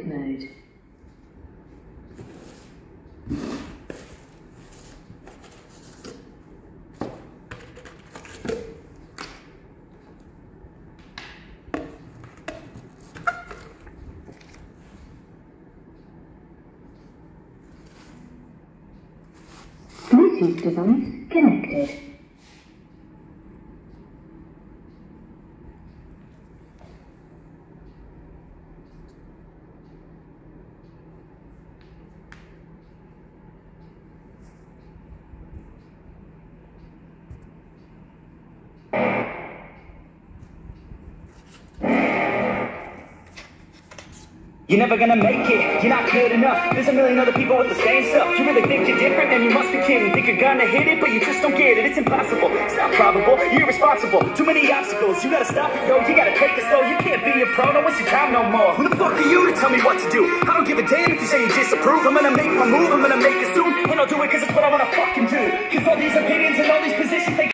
mode. Bluetooth device connected. You're never gonna make it, you're not good enough. There's a million other people with the same stuff. You really think you're different, and you must be kidding. Think you're gonna hit it, but you just don't get it. It's impossible, it's not probable, you're irresponsible. Too many obstacles, you gotta stop it, yo. You gotta take it slow, you can't be a pro, don't waste your time no more. Who the fuck are you to tell me what to do? I don't give a damn if you say you disapprove. I'm gonna make my move, I'm gonna make it soon. And I'll do it cause it's what I wanna fucking do. Cause all these opinions and all these positions, they